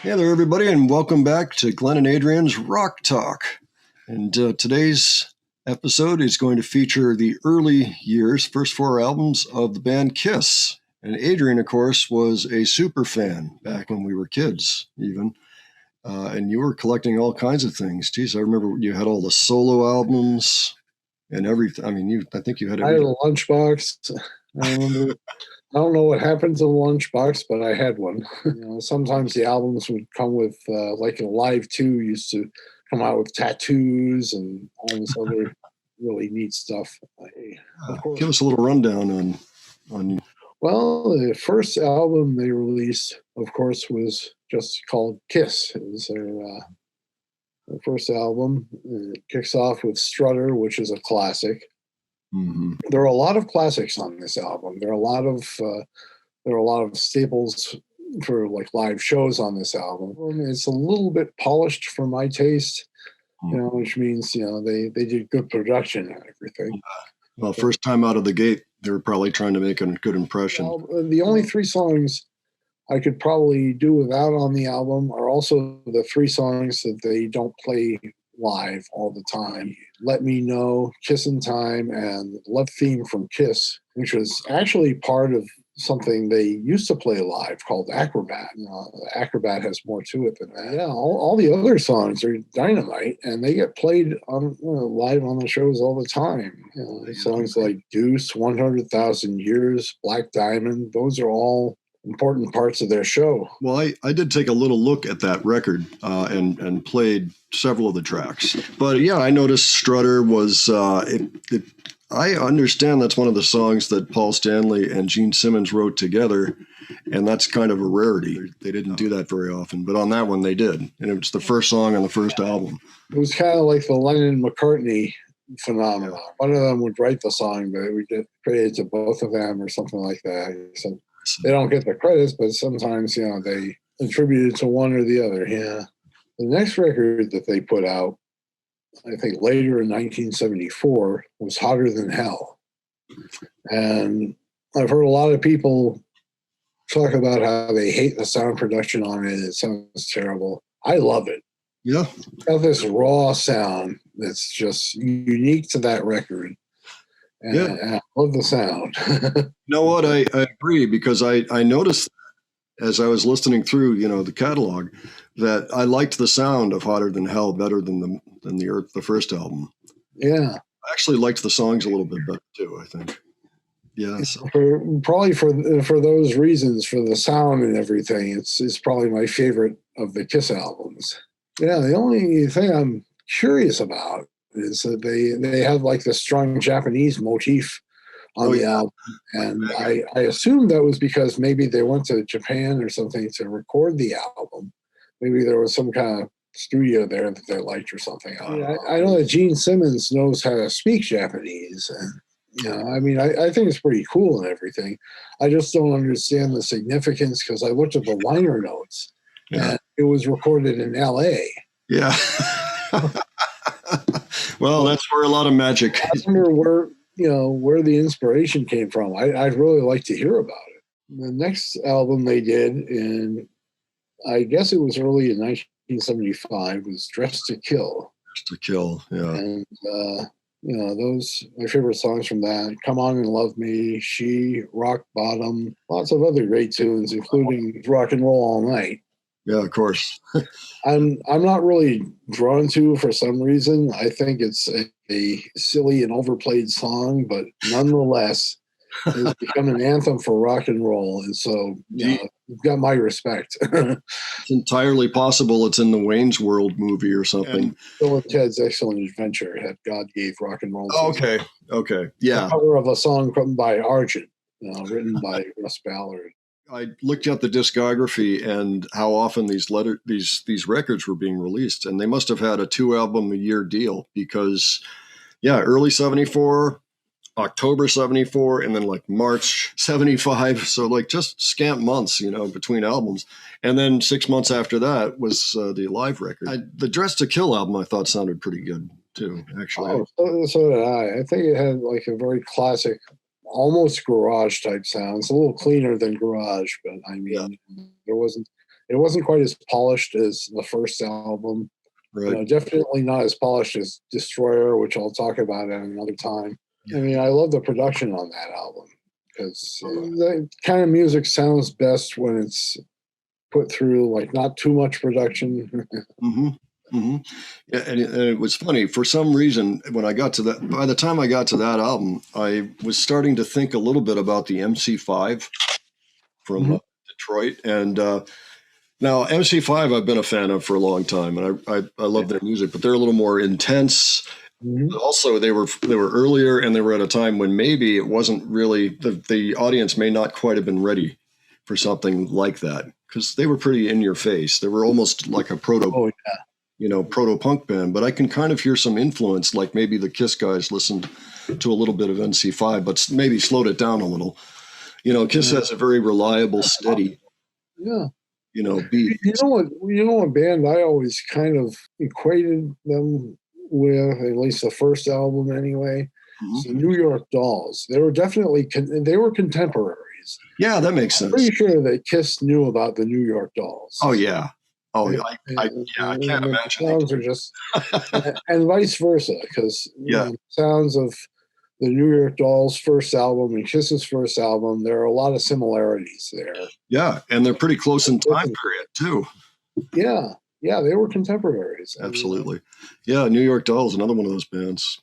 Hey there, everybody, and welcome back to Glenn and Adrian's Rock Talk. And today's episode is going to feature the early years, first four albums of the band Kiss. And Adrian, of course, was a super fan back when we were kids, even. And you were collecting all kinds of things. Geez, I remember you had all the solo albums and everything. I mean, I think you had I had everything. a lunchbox. I remember. I don't know what happened to the lunchbox, but I had one. Sometimes the albums would come with, like in Live 2 used to come out with tattoos and all this other really neat stuff. Of course. Give us a little rundown on. Well, the first album they released, of course, was just called Kiss. It was their first album. It kicks off with Strutter, which is a classic. Mm-hmm. There are a lot of classics on this album. There are a lot of staples for like live shows on this album. It's a little bit polished for my taste, which means they did good production and everything. Well, first time out of the gate, they were probably trying to make a good impression. Well, the only three songs I could probably do without on the album are also the three songs that they don't play live all the time. Let Me Know, Kissin' Time, and Love Theme from Kiss, which was actually part of something they used to play live called Acrobat. Acrobat has more to it than that. Yeah, all the other songs are dynamite, and they get played on live on the shows all the time. Songs like Deuce, 100,000 Years, Black Diamond, those are all important parts of their show. Well, I did take a little look at that record and played several of the tracks. But yeah, I noticed Strutter was, I understand that's one of the songs that Paul Stanley and Gene Simmons wrote together, and that's kind of a rarity. They didn't do that very often, but on that one they did. And it was the first song on the first album. It was kind of like the Lennon-McCartney phenomenon. Yeah. One of them would write the song, but it would get credited to both of them or something like that. So they don't get the credits, but sometimes, they attribute it to one or the other. Yeah. The next record that they put out, I think later in 1974, was Hotter Than Hell. And I've heard a lot of people talk about how they hate the sound production on it. It sounds terrible. I love it. Yeah. It's got this raw sound that's just unique to that record. And I love the sound. You know what? I agree, because I noticed as I was listening through, the catalog, that I liked the sound of Hotter Than Hell better than the first album. Yeah. I actually liked the songs a little bit better too, I think. Yeah. So. Probably for those reasons, for the sound and everything, it's probably my favorite of the Kiss albums. Yeah, the only thing I'm curious about is that they have like the strong Japanese motif on the album. And I assumed that was because maybe they went to Japan or something to record the album. Maybe there was some kind of studio there that they liked or something. I know that Gene Simmons knows how to speak Japanese. And, I think it's pretty cool and everything. I just don't understand the significance because I looked at the liner notes and it was recorded in L.A. Yeah. Well, that's where a lot of magic. I wonder where the inspiration came from. I'd really like to hear about it. The next album they did, and I guess it was early in 1975, was Dressed to Kill. Dressed to Kill, yeah. And, those, my favorite songs from that, Come On and Love Me, She, Rock Bottom, lots of other great tunes, including Rock and Roll All Night. Yeah, of course. I'm not really drawn to for some reason. I think it's a silly and overplayed song, but nonetheless, it's become an anthem for rock and roll. And so, you've got my respect. It's entirely possible it's in the Wayne's World movie or something. And Bill and Ted's Excellent Adventure had God Gave Rock and Roll. Okay. Yeah. The cover of a song by Argent, written by Russ Ballard. I looked at the discography and how often these records were being released, and they must have had a 2-album-a-year deal because, early 74, October 74, and then like March 75. So like just scant months, between albums. And then 6 months after that was the live record. The Dress to Kill album I thought sounded pretty good too, actually. Oh, so did I. I think it had like a very classic, almost garage type sound. It's a little cleaner than garage, but there wasn't It wasn't quite as polished as the first album. Right. Definitely not as polished as Destroyer, which I'll talk about at another time. I mean, I love the production on that album because that kind of music sounds best when it's put through like not too much production. Mm-hmm. Mm-hmm. Yeah, and it was funny for some reason when I got to that. By the time I got to that album, I was starting to think a little bit about the MC5 from Detroit, and now MC5 I've been a fan of for a long time, and I love their music, but they're a little more intense. But also, they were earlier, and they were at a time when maybe it wasn't really the audience may not quite have been ready for something like that because they were pretty in your face. They were almost like a proto punk band. But I can kind of hear some influence, like maybe the Kiss guys listened to a little bit of MC5, but maybe slowed it down a little. Kiss has a very reliable, steady, beat. You know what band I always kind of equated them with, at least the first album anyway. It's the New York Dolls. They were definitely contemporaries. Yeah, that makes sense. I'm pretty sure that Kiss knew about the New York Dolls. Oh yeah. Oh yeah. I can't imagine. Sounds are just and vice versa, because sounds of the New York Dolls' first album and Kiss's first album, there are a lot of similarities there. Yeah, and they're pretty close in time period too. Yeah, they were contemporaries. Absolutely. Yeah, New York Dolls, another one of those bands.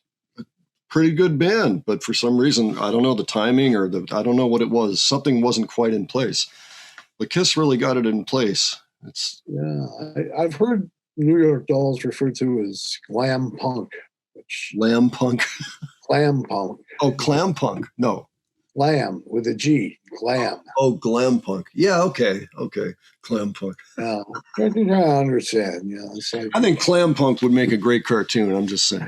Pretty good band, but for some reason, I don't know the timing or I don't know what it was. Something wasn't quite in place. But Kiss really got it in place. I've heard New York Dolls referred to as glam punk. Glam punk? Glam punk. Oh, clam punk. No. Glam with a G. Glam. Oh, glam punk. Yeah, okay. Clam punk. I think I understand. It's like, I think clam punk would make a great cartoon. I'm just saying.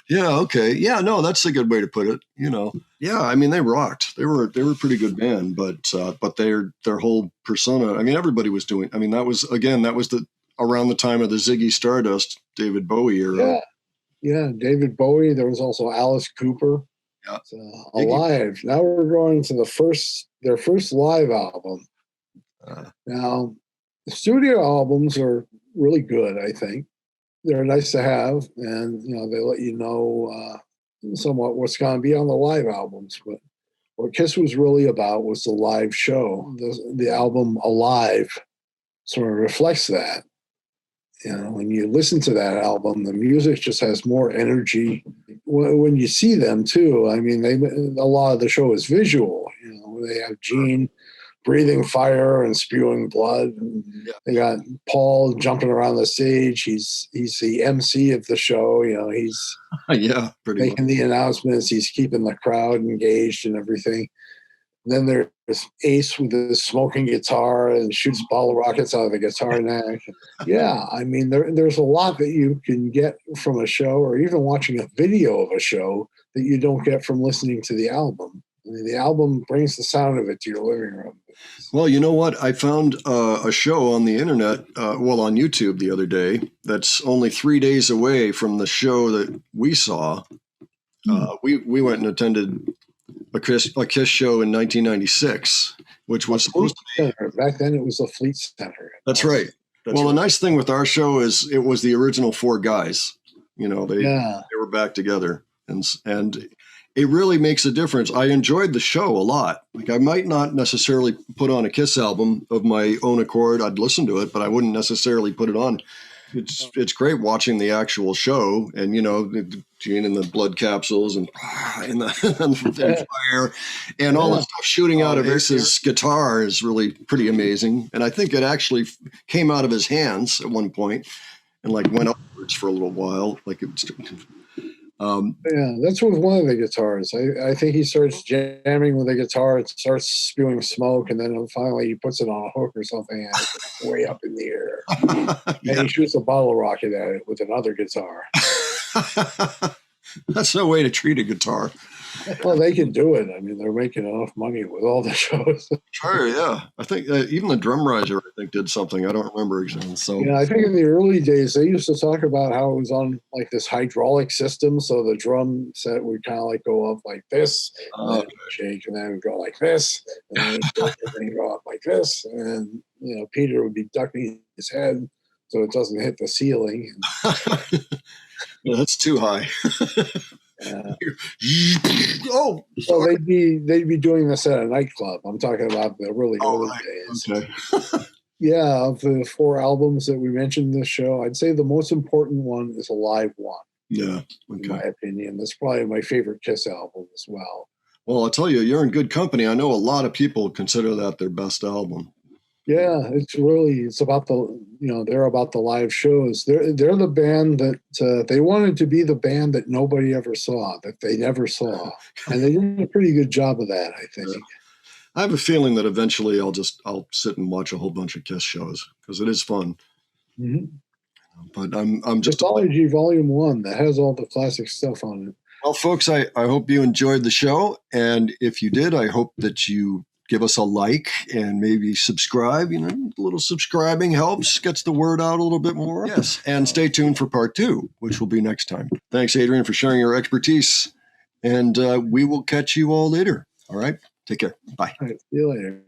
Yeah, okay. Yeah, no, that's a good way to put it. Yeah, I mean they rocked. They were a pretty good band, but their whole persona. I mean, everybody was doing. I mean, that was around the time of the Ziggy Stardust, David Bowie era. Yeah, David Bowie. There was also Alice Cooper. Yeah, Alive. Now we're going to their first live album. Now, the studio albums are really good. I think they're nice to have, and they let you know somewhat what's going to be on the live albums. But what Kiss was really about was the live show. The album Alive sort of reflects that. When you listen to that album, the music just has more energy. When you see them too, I mean, a lot of the show is visual. They have Gene breathing fire and spewing blood. And they got Paul jumping around the stage. He's the MC of the show. He's making the announcements. He's keeping the crowd engaged and everything. And then there's Ace with his smoking guitar and shoots bottle rockets out of the guitar neck. Yeah, I mean, there's a lot that you can get from a show or even watching a video of a show that you don't get from listening to the album. I mean, the album brings the sound of it to your living room. Well, you know what? I found a show on the internet, on YouTube the other day, that's only 3 days away from the show that we saw. We went and attended a Kiss show in 1996, which was supposed to be. Back then, it was the Fleet Center. That's right. The nice thing with our show is it was the original four guys. They were back together, and it really makes a difference. I enjoyed the show a lot. Like I might not necessarily put on a Kiss album of my own accord. I'd listen to it, but I wouldn't necessarily put it on. It's great watching the actual show, and Gene and the blood capsules and the fire and all the stuff shooting out of his guitar is really pretty amazing. And I think it actually came out of his hands at one point and went upwards for a little while. That's with one of the guitars. I think he starts jamming with the guitar. It starts spewing smoke, and then finally he puts it on a hook or something, and it's way up in the air. And he shoots a bottle rocket at it with another guitar. That's no way to treat a guitar. Well, they can do it. I mean, they're making enough money with all the shows. Sure, yeah. I think even the drum riser, I think, did something. I don't remember exactly. So, Yeah, I think in the early days they used to talk about how it was on like this hydraulic system, so the drum set would kind of like go up like this, and then shake, and then go like this, and then shake, and then go up like this, and Peter would be ducking his head so it doesn't hit the ceiling. yeah, that's too high. Oh, so they'd be doing this at a nightclub. I'm talking about the really early days. Okay. Yeah, of the 4 albums that we mentioned in this show, I'd say the most important one is a live one. Yeah, in my opinion. That's probably my favorite Kiss album as well. Well, I'll tell you, you're in good company. I know a lot of people consider that their best album. Yeah, it's about they're about the live shows. They're the band that they wanted to be the band that nobody ever saw, that they never saw, and they did a pretty good job of that, I think. Yeah. I have a feeling that eventually I'll sit and watch a whole bunch of Kiss shows because it is fun. Mm-hmm. But I'm just Mythology Volume 1 that has all the classic stuff on it. Well, folks, I hope you enjoyed the show, and if you did, I hope that you give us a like and maybe subscribe. A little subscribing helps, gets the word out a little bit more. Yes, and stay tuned for part 2, which will be next time. Thanks, Adrian, for sharing your expertise, and we will catch you all later. All right, take care. Bye. All right, see you later.